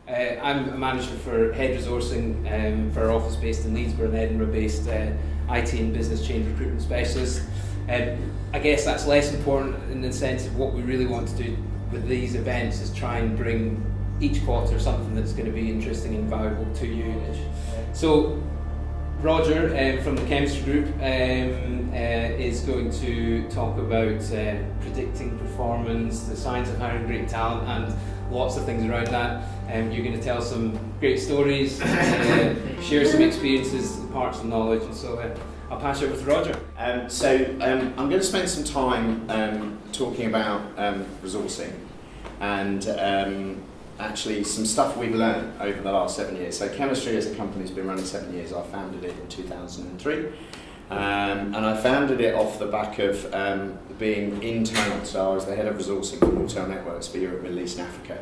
I'm a manager for Head Recourcing for our office based in Leeds. We're an Edinburgh-based IT and business change recruitment specialist. I guess that's less important in the sense of what we really want to do with these events is try and bring each quarter something that's going to be interesting and valuable to you. So Roger from the chemistry group is going to talk about predicting performance, the science of hiring great talent, and lots of things around that. You're going to tell some great stories, share some experiences, parts of knowledge, and so I'll pass you over to Roger. I'm going to spend some time talking about resourcing and actually some stuff we've learned over the last 7 years. So chemistry as a company has been running 7 years. I founded it in 2003 and I founded it off the back of being internal. So I was the head of resourcing for Hotel Networks for Europe, Middle East and Africa,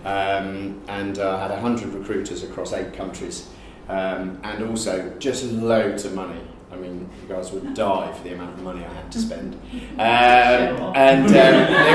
and I had 100 recruiters across 8 countries, and also just loads of money. I mean, you guys would die for the amount of money I had to spend. It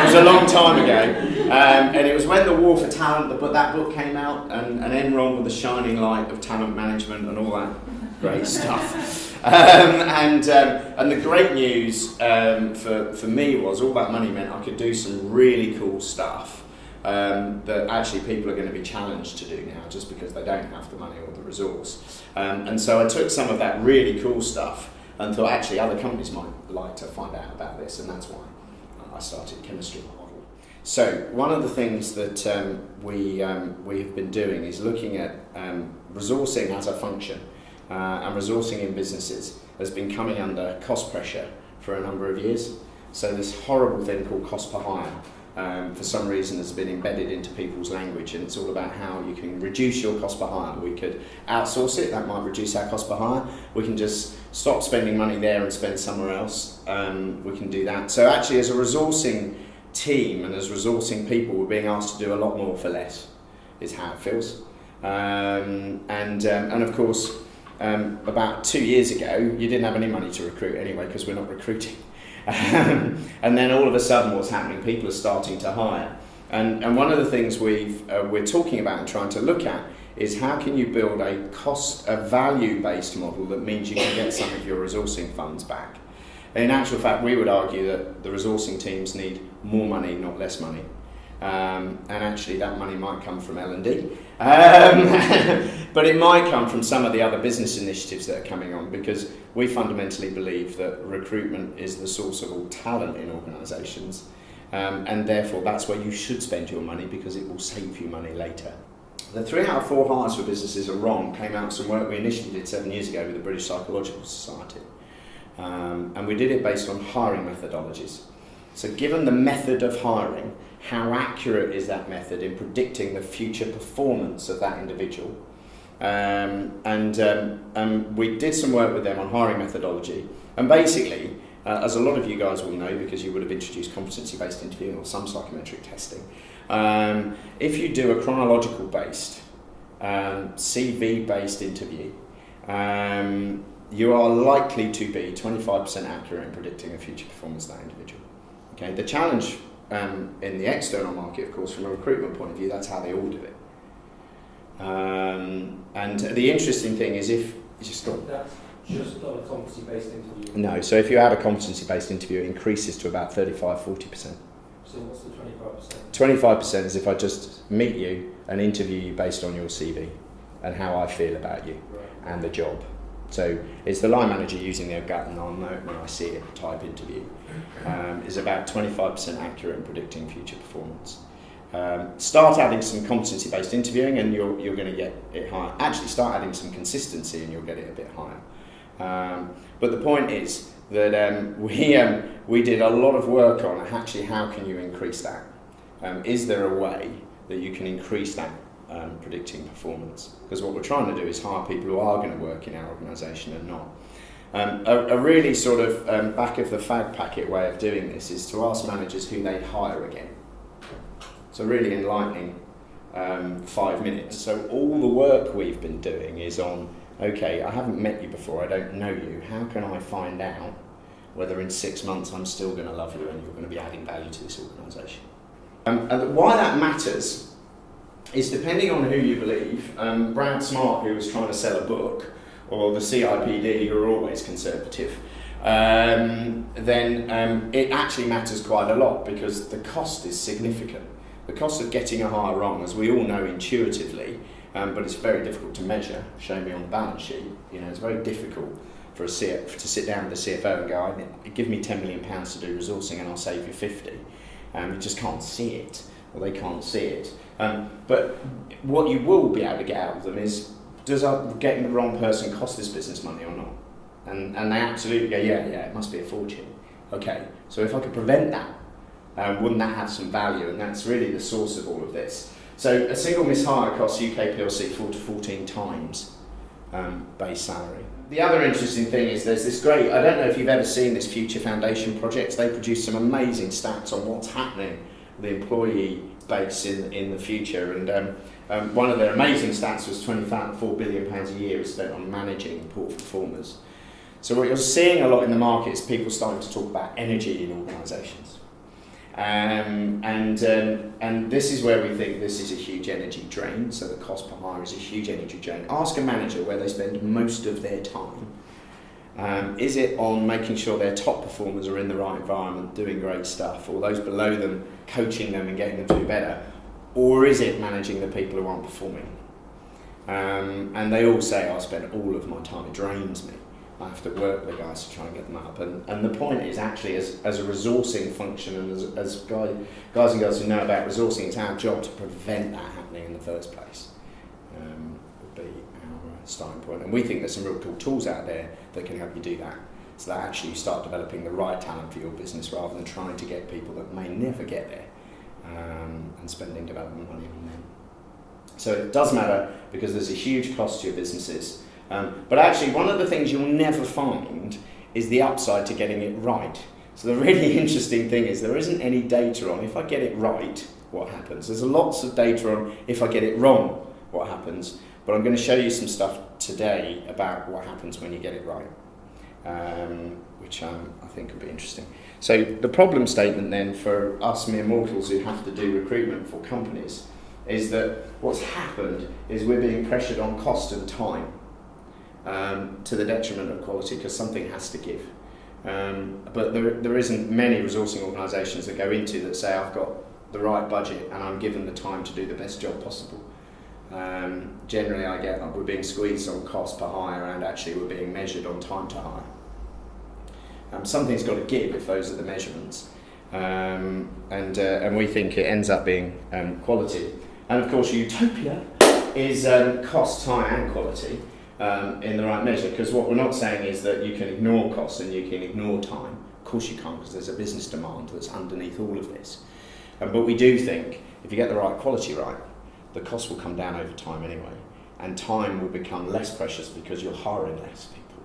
was a long time ago. And it was when the War for Talent, that book came out, and Enron with the shining light of talent management and all that great stuff. And the great news for me was all that money meant I could do some really cool stuff that actually people are going to be challenged to do now just because they don't have the money or the resource. And so I took some of that really cool stuff and thought actually other companies might like to find out about this, and that's why I started Chemistry Model. So one of the things that we have been doing is looking at resourcing as a function, and resourcing in businesses has been coming under cost pressure for a number of years. So this horrible thing called cost per hire for some reason has been embedded into people's language, and it's all about how you can reduce your cost per hire. We could outsource it, that might reduce our cost per hire. We can just stop spending money there and spend somewhere else. We can do that. So actually as a resourcing team and as resourcing people, we're being asked to do a lot more for less, is how it feels. And of course, about 2 years ago, you didn't have any money to recruit anyway because we're not recruiting. And then all of a sudden what's happening, people are starting to hire. And one of the things we're talking about and trying to look at is how can you build a value-based model that means you can get some of your resourcing funds back. In actual fact, we would argue that the resourcing teams need more money, not less money. And actually that money might come from L&D, but it might come from some of the other business initiatives that are coming on, because we fundamentally believe that recruitment is the source of all talent in organisations, and therefore that's where you should spend your money because it will save you money later. The 3 out of 4 hires for businesses are wrong came out of some work we initially did 7 years ago with the British Psychological Society, and we did it based on hiring methodologies. So given the method of hiring, how accurate is that method in predicting the future performance of that individual? We did some work with them on hiring methodology, and basically, as a lot of you guys will know because you would have introduced competency-based interviewing or some psychometric testing, if you do a chronological based, CV-based interview, you are likely to be 25% accurate in predicting the future performance of that individual. Okay, the challenge in the external market, of course, from a recruitment point of view, that's how they all do it. And the interesting thing is if you just got... That's just not a competency-based interview? No, so if you have a competency-based interview, it increases to about 35-40%. So what's the 25%? 25% is if I just meet you and interview you based on your CV and how I feel about you and the job. So it's the line manager using their gut and I'll know it when I see it type interview. Is about 25% accurate in predicting future performance. Start adding some competency-based interviewing and you're going to get it higher. Actually start adding some consistency and you'll get it a bit higher. But the point is that we did a lot of work on actually how can you increase that. Is there a way that you can increase that predicting performance? Because what we're trying to do is hire people who are going to work in our organisation and not. A really sort of back of the fag packet way of doing this is to ask managers who they'd hire again. So really enlightening 5 minutes. So all the work we've been doing is on, okay, I haven't met you before, I don't know you, how can I find out whether in 6 months I'm still going to love you and you're going to be adding value to this organisation? And why that matters is depending on who you believe. Brad Smart, who was trying to sell a book, or the CIPD, who are always conservative, then it actually matters quite a lot because the cost is significant. The cost of getting a hire wrong, as we all know intuitively, but it's very difficult to measure. Show me on the balance sheet. It's very difficult for a CF to sit down with the CFO and go, give me £10 million to do resourcing and I'll save you 50. You just can't see it, or they can't see it. But what you will be able to get out of them is, does getting the wrong person cost this business money or not? And they absolutely go, yeah, it must be a fortune. Okay, so if I could prevent that, wouldn't that have some value? And that's really the source of all of this. So a single mishire costs UK PLC 4 to 14 times base salary. The other interesting thing is there's this great, I don't know if you've ever seen this Future Foundation project, they produce some amazing stats on what's happening with the employee base in the future, and one of their amazing stats was £24 billion a year is spent on managing poor performers. So what you're seeing a lot in the market is people starting to talk about energy in organisations. And this is where we think this is a huge energy drain, so the cost per hire is a huge energy drain. Ask a manager where they spend most of their time. Is it on making sure their top performers are in the right environment, doing great stuff, or those below them, coaching them and getting them to do better? Or is it managing the people who aren't performing? And they all say, I spend all of my time, it drains me. I have to work with the guys to try and get them up. And the point is actually, as a resourcing function, and as guys and girls who know about resourcing, it's our job to prevent that happening in the first place. Would be our starting point. And we think there's some real cool tools out there that can help you do that. So that actually you start developing the right talent for your business rather than trying to get people that may never get there and spending development money on them. So it does matter because there's a huge cost to your businesses. But actually, one of the things you'll never find is the upside to getting it right. So the really interesting thing is there isn't any data on if I get it right, what happens. There's lots of data on if I get it wrong, what happens. But I'm going to show you some stuff today about what happens when you get it right, which I think will be interesting. So the problem statement then for us mere mortals who have to do recruitment for companies is that what's happened is we're being pressured on cost and time. To the detriment of quality, because something has to give. But there isn't many resourcing organisations that go into that say I've got the right budget and I'm given the time to do the best job possible. Generally I get we're being squeezed on cost per hire and actually we're being measured on time to hire. Something's got to give if those are the measurements. And we think it ends up being quality. And of course utopia is cost, time and quality. In the right measure, because what we're not saying is that you can ignore costs and you can ignore time. Of course you can't, because there's a business demand that's underneath all of this. But we do think if you get the right quality right, the cost will come down over time anyway, and time will become less precious because you're hiring less people,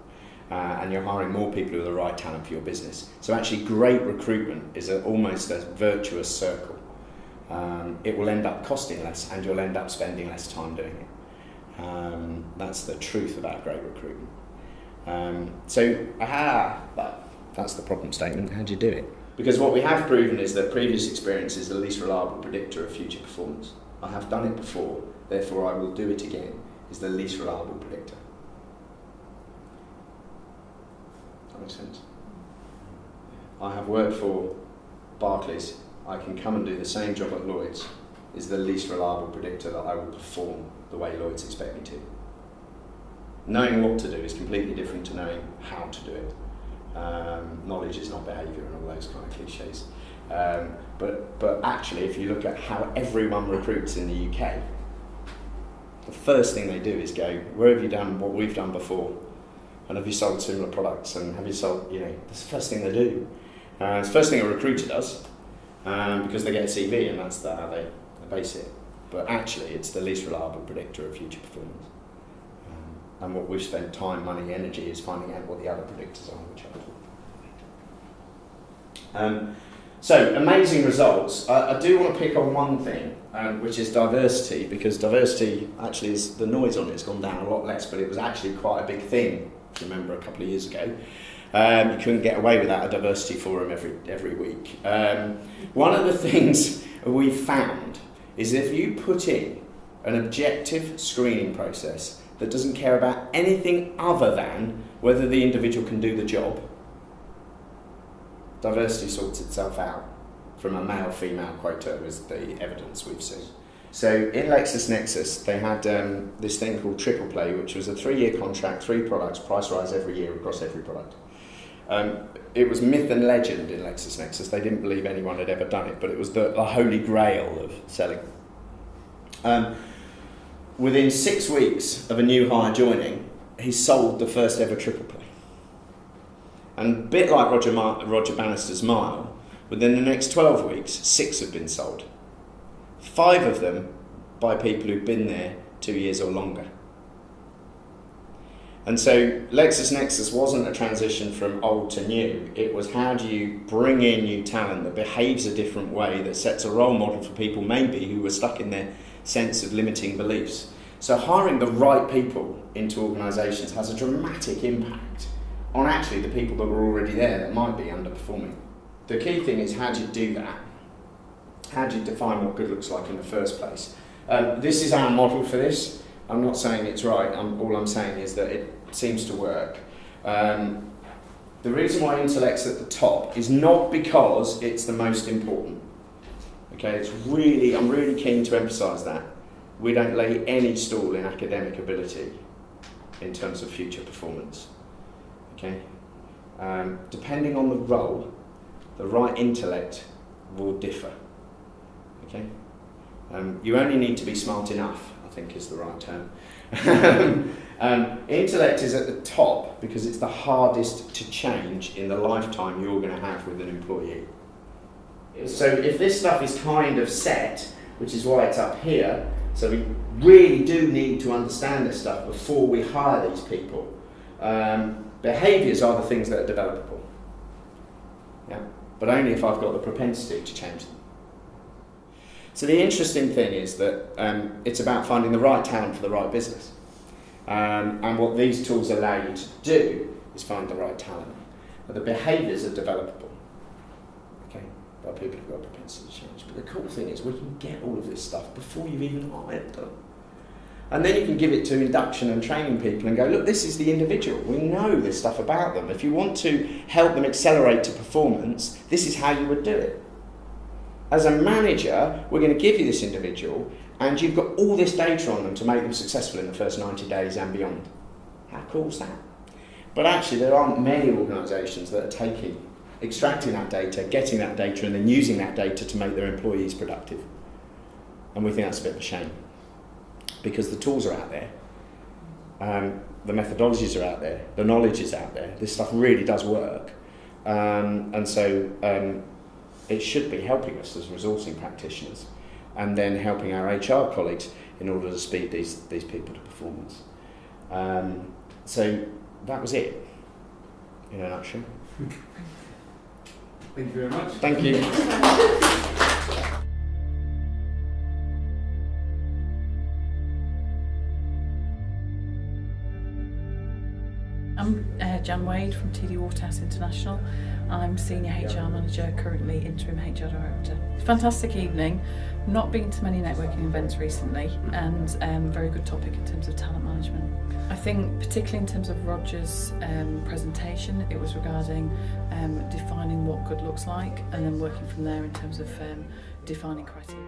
and you're hiring more people who are the right talent for your business. So actually great recruitment is almost a virtuous circle. It will end up costing less and you'll end up spending less time doing it. That's the truth about great recruitment. But that's the problem statement. How do you do it? Because what we have proven is that previous experience is the least reliable predictor of future performance. I have done it before, therefore I will do it again, is the least reliable predictor. That makes sense? I have worked for Barclays. I can come and do the same job at Lloyd's, is the least reliable predictor that I will perform the way Lloyd's expect me to. Knowing what to do is completely different to knowing how to do it. Knowledge is not behaviour and all those kind of cliches. But actually, if you look at how everyone recruits in the UK, the first thing they do is go, where have you done what we've done before? And have you sold similar products? And have you sold, that's the first thing they do. It's the first thing a recruiter does, because they get a CV and that's how they base it. But actually, it's the least reliable predictor of future performance. And what we've spent time, money, energy is finding out what the other predictors are, which I talk. So, amazing results. I do want to pick on one thing, which is diversity, because diversity actually is, the noise on it's gone down a lot less, but it was actually quite a big thing, if you remember, a couple of years ago. You couldn't get away without a diversity forum every week. One of the things we've found is if you put in an objective screening process that doesn't care about anything other than whether the individual can do the job, diversity sorts itself out from a male-female quota is the evidence we've seen. So in LexisNexis they had this thing called triple play, which was a 3-year contract, 3 products, price rise every year across every product. It was myth and legend in LexisNexis. They didn't believe anyone had ever done it, but it was the holy grail of selling. Within 6 weeks of a new hire joining, he sold the first ever triple play. And a bit like Roger Bannister's Mile, within the next 12 weeks, 6 have been sold. 5 of them by people who've been there 2 years or longer. And so LexisNexis wasn't a transition from old to new. It was how do you bring in new talent that behaves a different way, that sets a role model for people maybe who were stuck in their sense of limiting beliefs. So hiring the right people into organisations has a dramatic impact on actually the people that were already there that might be underperforming. The key thing is, how do you do that? How do you define what good looks like in the first place? This is our model for this. I'm not saying it's right, all I'm saying is that it seems to work. The reason why intellect's at the top is not because it's the most important. Okay, I'm really keen to emphasise that. We don't lay any stall in academic ability in terms of future performance. Okay, depending on the role, the right intellect will differ. Okay, you only need to be smart enough, I think is the right term. Intellect is at the top because it's the hardest to change in the lifetime you're going to have with an employee. So if this stuff is kind of set, which is why it's up here, so we really do need to understand this stuff before we hire these people. Behaviours are the things that are developable, yeah? But only if I've got the propensity to change them. So the interesting thing is that it's about finding the right talent for the right business. And what these tools allow you to do is find the right talent. But the behaviours are developable, okay, by people who've got a propensity to change. But the cool thing is we can get all of this stuff before you've even hired them. And then you can give it to induction and training people and go, look, this is the individual. We know this stuff about them. If you want to help them accelerate to performance, this is how you would do it. As a manager, we're going to give you this individual and you've got all this data on them to make them successful in the first 90 days and beyond. How cool is that? But actually there aren't many organisations that are extracting that data, getting that data and then using that data to make their employees productive. And we think that's a bit of a shame. Because the tools are out there, the methodologies are out there, the knowledge is out there, this stuff really does work. And so it should be helping us as resourcing practitioners and then helping our HR colleagues in order to speed these people to performance. So that was it, in a nutshell. Thank you very much. Thank you. I'm Jan Wade from TD Waterhouse International. I'm Senior HR Manager, currently Interim HR Director. Fantastic evening. Not been to many networking events recently and very good topic in terms of talent management. I think particularly in terms of Roger's presentation, it was regarding defining what good looks like and then working from there in terms of defining criteria.